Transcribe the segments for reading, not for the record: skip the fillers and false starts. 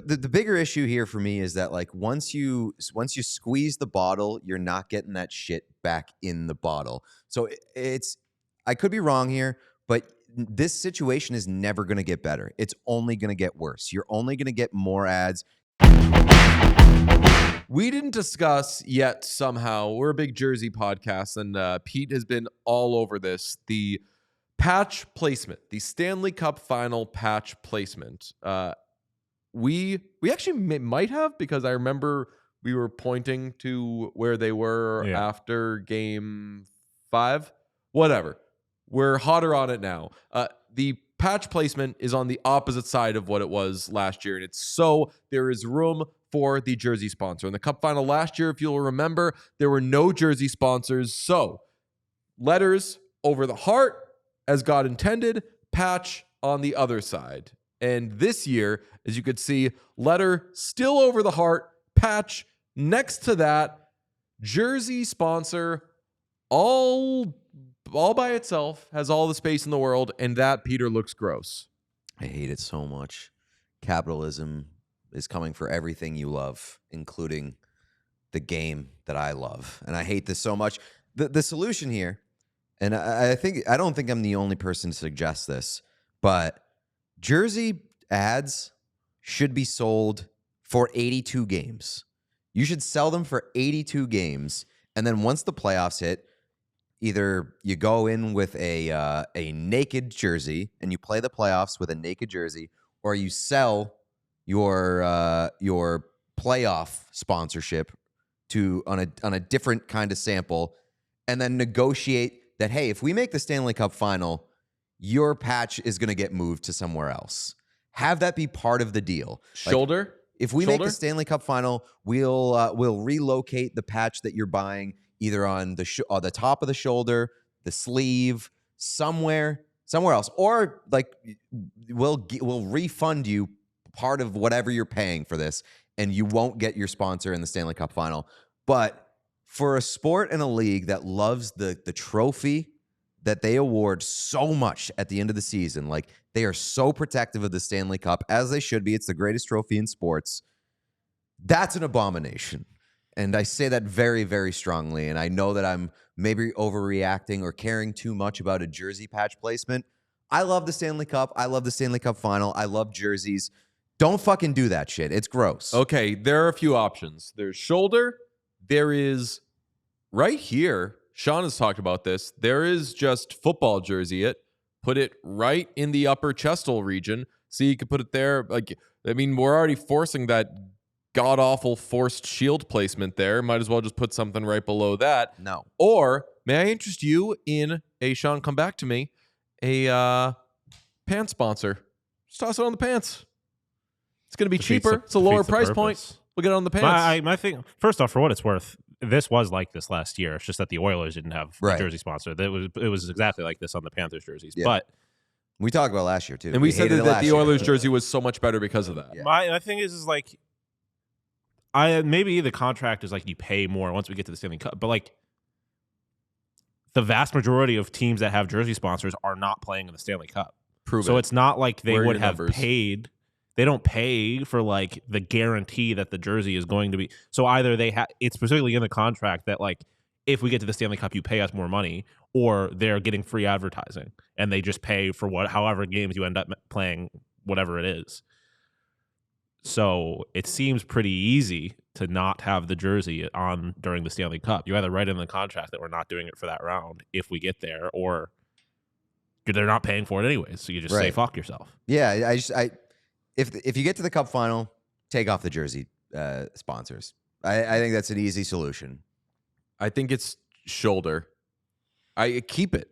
the bigger issue here for me is that like once you squeeze the bottle, you're not getting that shit back in the bottle. So it's I could be wrong here, but this situation is never going to get better. It's only going to get worse. You're only going to get more ads. We didn't discuss yet somehow. We're a big jersey podcast, and Pete has been all over this. The patch placement, the Stanley Cup final patch placement. We actually might have, because I remember we were pointing to where they were after game 5. Whatever. We're hotter on it now. The patch placement is on the opposite side of what it was last year, and it's so there is room for the jersey sponsor. In the Cup final last year, if you'll remember, there were no jersey sponsors. So letters over the heart, as God intended, patch on the other side. And this year, as you could see, letter still over the heart, patch next to that, jersey sponsor, all by itself, has all the space in the world, and that, Peter, looks gross. I hate it so much. Capitalism is coming for everything you love, including the game that I love. And I hate this so much. The solution here, and I don't think I'm the only person to suggest this, but jersey ads should be sold for 82 games. You should sell them for 82 games, and then once the playoffs hit, either you go in with a naked jersey and you play the playoffs with a naked jersey, or you sell your playoff sponsorship on a different kind of sample, and then negotiate that, hey, if we make the Stanley Cup final, your patch is going to get moved to somewhere else. Have that be part of the deal. Shoulder? Like, if we make the Stanley Cup final, we'll relocate the patch that you're buying either on the top of the shoulder, the sleeve, somewhere else, or like we'll refund you part of whatever you're paying for this, and you won't get your sponsor in the Stanley Cup final. But for a sport and a league that loves the trophy that they award so much at the end of the season, like they are so protective of the Stanley Cup, as they should be. It's the greatest trophy in sports. That's an abomination. And I say that very, very strongly. And I know that I'm maybe overreacting or caring too much about a jersey patch placement. I love the Stanley Cup. I love the Stanley Cup final. I love jerseys. Don't fucking do that shit. It's gross. Okay, there are a few options. There's shoulder. There is right here. Sean has talked about this. There is just football jersey it. Put it right in the upper chest hole region. So you could put it there. Like, I mean, we're already forcing that god-awful forced shield placement there. Might as well just put something right below that. No. Or may I interest you in Sean, come back to me, a pants sponsor. Just toss it on the pants. It's going to be cheaper. It's a lower price point. We'll get it on the pants. My thing, first off, for what it's worth, this was like this last year. It's just that the Oilers didn't have a jersey sponsor. It was exactly like this on the Panthers jerseys. Yeah. But we talked about last year too. And we said that the Oilers jersey was so much better because of that. Yeah. My thing is like, maybe the contract is like you pay more once we get to the Stanley Cup, but like the vast majority of teams that have jersey sponsors are not playing in the Stanley Cup. So it's not like they would have paid. They don't pay for like the guarantee that the jersey is going to be. So either it's specifically in the contract that like if we get to the Stanley Cup, you pay us more money, or they're getting free advertising and they just pay for however games you end up playing, whatever it is. So it seems pretty easy to not have the jersey on during the Stanley Cup. You either write in the contract that we're not doing it for that round if we get there, or they're not paying for it anyways. So you just say fuck yourself. Yeah, if you get to the Cup final, take off the jersey sponsors. I think that's an easy solution. I think it's shoulder. I keep it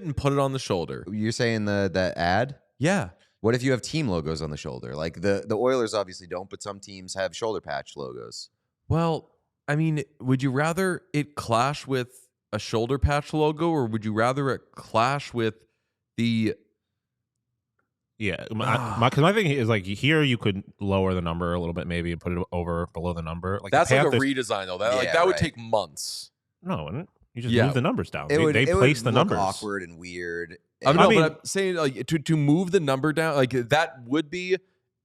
and put it on the shoulder. You're saying the ad? Yeah. What if you have team logos on the shoulder? Like the Oilers obviously don't, but some teams have shoulder patch logos. Well, I mean, would you rather it clash with a shoulder patch logo, or would you rather it clash with the... Yeah, because my thing is like here you could lower the number a little bit maybe and put it below the number. Like that's like a redesign though. That would take months. No, you just move the numbers down. They place the numbers. Awkward and weird. But I'm saying like to move the number down, like that would be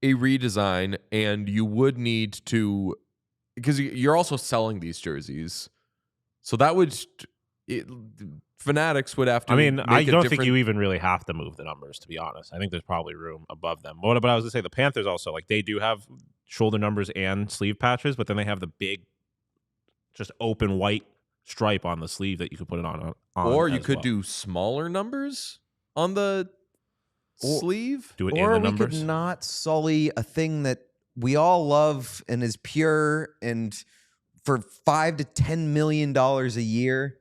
a redesign, and you would need to, because you're also selling these jerseys, so that would Fanatics would have to. I mean, make I a don't think different- you even really have to move the numbers, to be honest. I think there's probably room above them. But I was gonna say the Panthers also, like, they do have shoulder numbers and sleeve patches, but then they have the big, just open white stripe on the sleeve that you could put it on or you as could well. do smaller numbers on the sleeve. Do it in Or the we numbers. could not sully a thing that we all love and is pure, and for $5 to $10 million a year,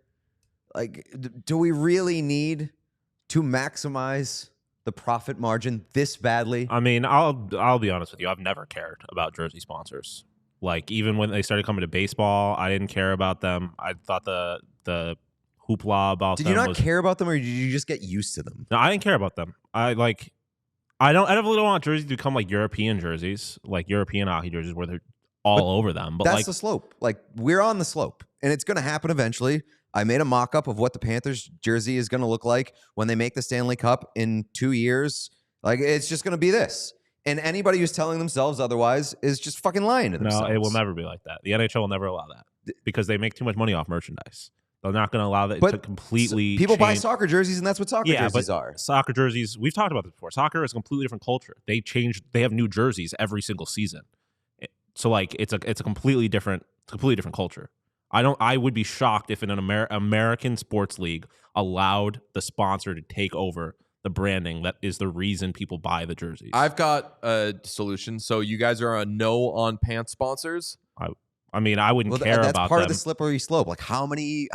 like, do we really need to maximize the profit margin this badly? I mean, I'll be honest with you. I've never cared about jersey sponsors. Like, even when they started coming to baseball, I didn't care about them. I thought the hoopla about Did them you not was, care about them, or did you just get used to them? No, I didn't care about them. I definitely don't want jerseys to become like European jerseys, like European hockey jerseys where they're all over them. But That's like, the slope. Like, we're on the slope, and it's going to happen eventually. I made a mock-up of what the Panthers jersey is going to look like when they make the Stanley Cup in 2 years. Like, it's just going to be this. And anybody who's telling themselves otherwise is just fucking lying to themselves. no, it will never be like that. The NHL will never allow that because they make too much money off merchandise. They're not going to allow that But to completely. People buy change. soccer jerseys, and that's what soccer jerseys are. Soccer jerseys, we've talked about this before. Soccer is a completely different culture. They have new jerseys every single season. So like it's a completely different culture. I would be shocked if in an American sports league allowed the sponsor to take over the branding that is the reason people buy the jerseys. I've got a solution. So you guys are a no on pants sponsors. I mean, I wouldn't care that's about part them. of the slippery slope. Like, how many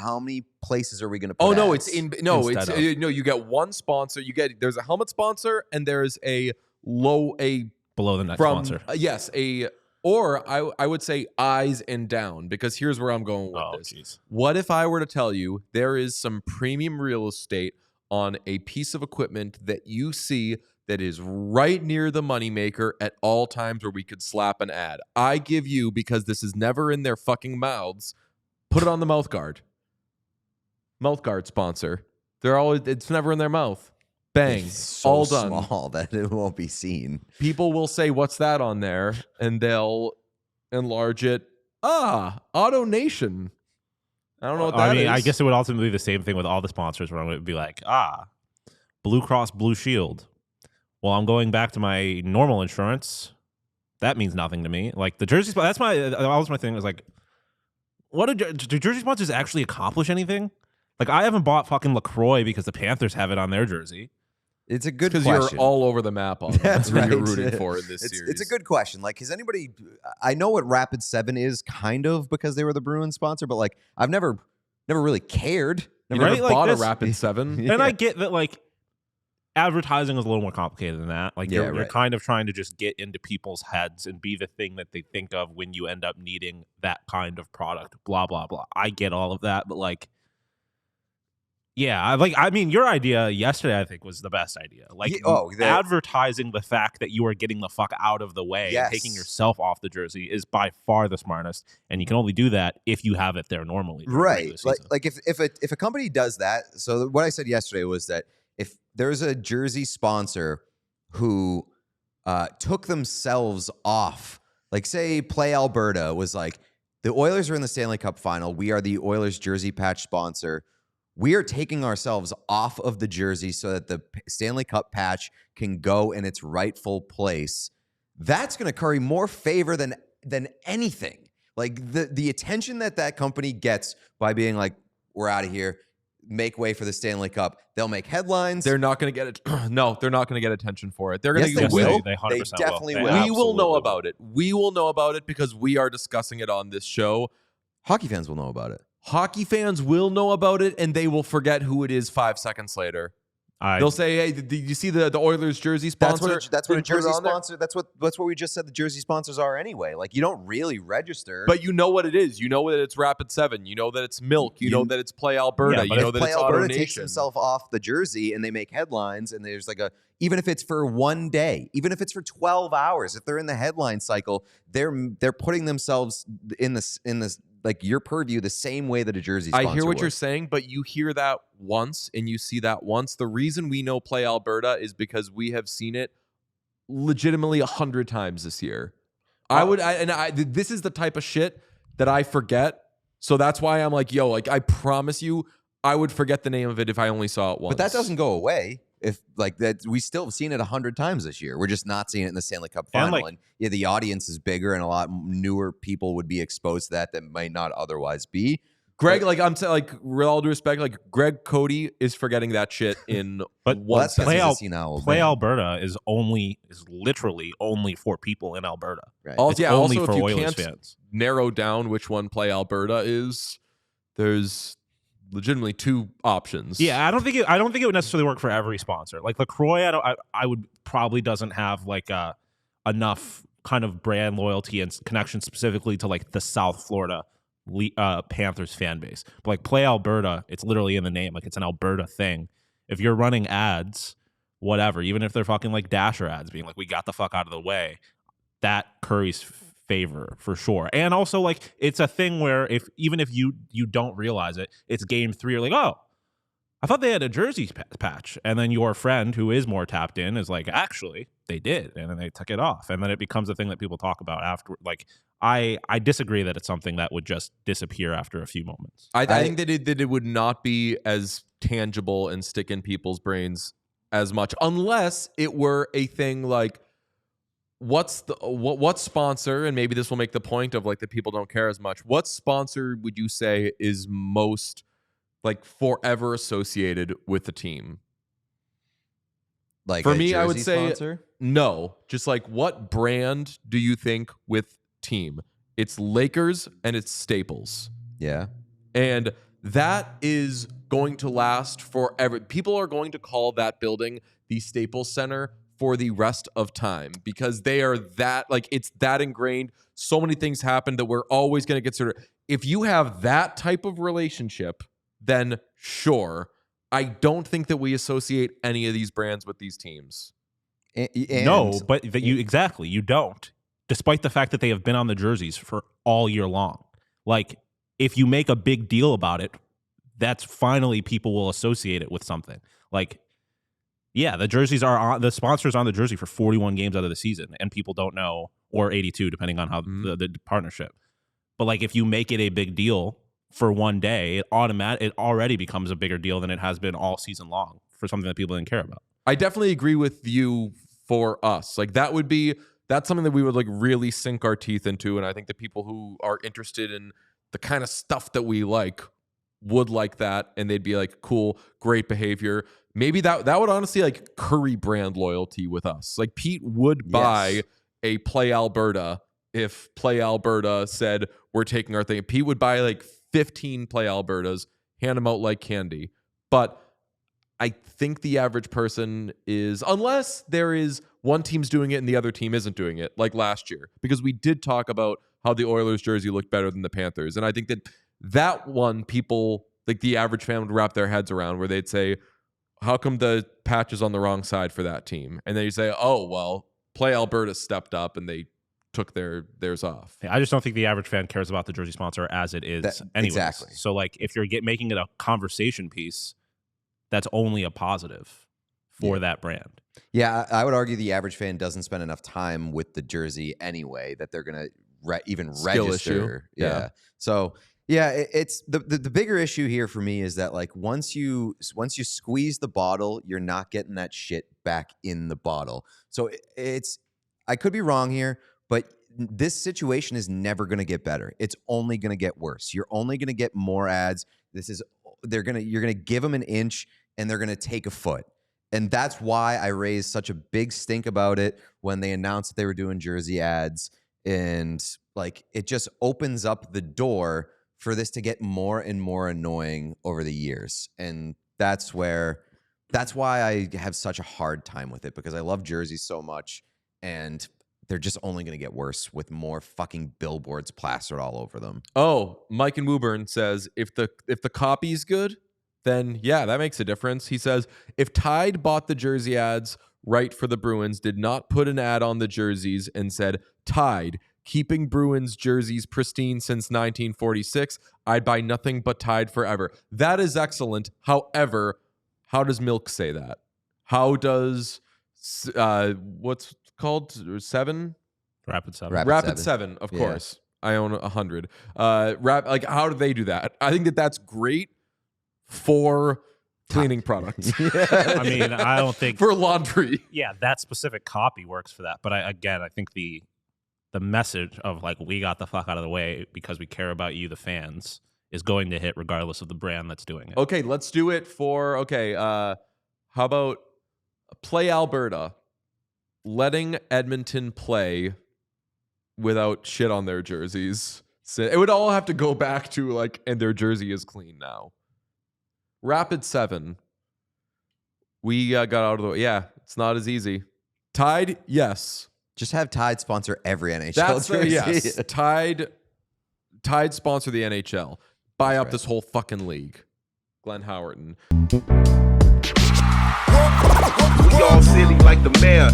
places are we going to put Oh no, ads? instead of. You get one sponsor. There's a helmet sponsor and there's a Below the net from sponsor. or I would say eyes and down, because here's where I'm going with Oh, this. jeez. What if I were to tell you there is some premium real estate on a piece of equipment that you see that is right near the moneymaker at all times where we could slap an ad? I give you, because this is never in their fucking mouths, put it on the mouth guard. Mouth guard sponsor. It's never in their mouth. Bang. It's so all done. small that it won't be seen. People will say, "What's that on there?" And they'll enlarge it. Auto Nation. I don't know what that is. I guess it would ultimately be the same thing with all the sponsors where I'm going to be like, Blue Cross Blue Shield. Well, I'm going back to my normal insurance. That means nothing to me. Like the jersey, that's my thing. Was like, do jersey sponsors actually accomplish anything? Like, I haven't bought fucking LaCroix because the Panthers have it on their jersey. It's a good because question. you're all over the map on them. That's who you're right. rooting for in this It's series. a good question. Like, has anybody? I know what Rapid 7 is, kind of, because they were the Bruins sponsor, but like, I've never really cared. You Never never Right? Like bought this- a Rapid 7? Yeah. And I get that, like, advertising is a little more complicated than that. Like, Yeah, you're right. kind of trying to just get into people's heads and be the thing that they think of when you end up needing that kind of product. Blah blah blah. I get all of that, but like, yeah, I mean, your idea yesterday, I think, was the best idea. Like, advertising the fact that you are getting the fuck out of the way and taking Yes. yourself off the jersey is by far the smartest, and you can only do that if you have it there normally. during the Right. regular season. Like if a company does that, so what I said yesterday was that if there's a jersey sponsor who took themselves off, like say Play Alberta was like, the Oilers are in the Stanley Cup final. We are the Oilers jersey patch sponsor. We are taking ourselves off of the jersey so that the Stanley Cup patch can go in its rightful place. That's going to curry more favor than anything. Like the attention that company gets by being like, we're out of here, make way for the Stanley Cup. They'll make headlines. They're not going to get it. No, they're not going to get attention for it. They're going to Yes, get they will. They 100% They will. definitely They will. We will know absolutely about it. We will know about it because we are discussing it on this show. Hockey fans will know about it. Hockey fans will know about it, and they will forget who it is 5 seconds later. They'll say, "Hey, did you see the Oilers jersey sponsor?" That's what a Didn't put it jersey on there? sponsor. That's what we just said the jersey sponsors are anyway. Like, you don't really register. But you know what it is. You know that it's Rapid 7. You know that it's Milk. You know that it's Play Alberta. Yeah, you but know if that Play it's Auto Alberta takes Nation. himself off the jersey and they make headlines, and there's like even if it's for one day, even if it's for 12 hours, if they're in the headline cycle, they're putting themselves in this like your purview the same way that a jersey sponsor I hear what would. you're saying, but you hear that once and you see that once. The reason we know Play Alberta is because we have seen it legitimately 100 times this year. This is the type of shit that I forget. So that's why I'm like, yo, like I promise you, I would forget the name of it if I only saw it once. But that doesn't go away. If like that, we still have seen it 100 times this year. We're just not seeing it in the Stanley Cup final. And yeah, the audience is bigger, and a lot newer people would be exposed to that might not otherwise be. Greg, like I'm saying, like with all due respect, like Greg Cody is forgetting that shit in one second. Play Alberta is literally only for people in Alberta. Right. Also, only also for if you Oilers can't fans. narrow down which one Play Alberta is, there's legitimately two options. Yeah, I don't think it would necessarily work for every sponsor. Like LaCroix, I would probably doesn't have like enough kind of brand loyalty and connection specifically to like the South Florida Panthers fan base. But like Play Alberta, it's literally in the name. Like it's an Alberta thing. If you're running ads, whatever, even if they're fucking like Dasher ads, being like, we got the fuck out of the way, that curries favor for sure. And also like it's a thing where even if you don't realize it, it's game 3, you're like, oh, I thought they had a jersey patch, and then your friend who is more tapped in is like, actually they did, and then they took it off, and then it becomes a thing that people talk about after. Like I disagree that it's something that would just disappear after a few moments. I think that it would not be as tangible and stick in people's brains as much unless it were a thing like what sponsor, and maybe this will make the point of like that people don't care as much. What sponsor would you say is most like forever associated with the team? Like for me, I would say sponsor? No. Just like what brand do you think with team? It's Lakers and it's Staples. Yeah. And that is going to last forever. People are going to call that building the Staples Center for the rest of time because they are that, like, it's that ingrained. So many things happen that we're always going to get sort of. If you have that type of relationship, then sure. I don't think that we associate any of these brands with these teams. No, but you don't. Despite the fact that they have been on the jerseys for all year long. Like, if you make a big deal about it, that's finally people will associate it with something. Like, yeah, the jerseys are on, the sponsors on the jersey for 41 games out of the season, and people don't know, or 82, depending on how the partnership. But like, if you make it a big deal for one day, it already becomes a bigger deal than it has been all season long for something that people didn't care about. I definitely agree with you for us. Like that's something that we would like really sink our teeth into. And I think the people who are interested in the kind of stuff that we like would like that. And they'd be like, cool, great behavior. Maybe that would honestly like curry brand loyalty with us. Like Pete would buy a Play Alberta if Play Alberta said, we're taking our thing. Pete would buy like 15 Play Albertas, hand them out like candy. But I think the average person is, unless there is one team's doing it and the other team isn't doing it, like last year, because we did talk about how the Oilers jersey looked better than the Panthers. And I think that one, people, like the average fan would wrap their heads around, where they'd say, how come the patch is on the wrong side for that team? And then you say, oh, well, Play Alberta stepped up and they took theirs off. I just don't think the average fan cares about the jersey sponsor as it is anyways. Exactly. So like, if you're making it a conversation piece, that's only a positive for that brand. Yeah, I would argue the average fan doesn't spend enough time with the jersey anyway that they're going to even Skill register. Issue. Yeah. So yeah, it's the bigger issue here for me is that like once you squeeze the bottle, you're not getting that shit back in the bottle. So I could be wrong here, but this situation is never going to get better. It's only going to get worse. You're only going to get more ads. You're going to give them an inch and they're going to take a foot. And that's why I raised such a big stink about it when they announced that they were doing jersey ads. And like, it just opens up the door for this to get more and more annoying over the years. And that's why I have such a hard time with it, because I love jerseys so much, and they're just only going to get worse with more fucking billboards plastered all over them. Oh, Mike in Woburn says, if the copy's good, then yeah, that makes a difference. He says, if Tide bought the jersey ads right for the Bruins, did not put an ad on the jerseys and said, Tide, keeping Bruins jerseys pristine since 1946, I'd buy nothing but Tide forever. That is excellent. However, how does Milk say that? How does what's called? 7? Rapid 7. Rapid 7, of Yeah. course. I own 100. Like, how do they do that? I think that's great for cleaning products. I mean, I don't think For laundry. yeah, that specific copy works for that. But I think the message of like we got the fuck out of the way because we care about you, the fans, is going to hit regardless of the brand that's doing it. Okay, let's do it for how about Play Alberta letting Edmonton play without shit on their jerseys. So it would all have to go back to like, and their jersey is clean now. Rapid 7. We got out of the way. Yeah, it's not as easy. Tide, yes. Just have Tide sponsor every NHL That's jersey. yes. Tide sponsor the NHL. Buy up right. this whole fucking league. Glenn Howerton. We all silly like the mayor.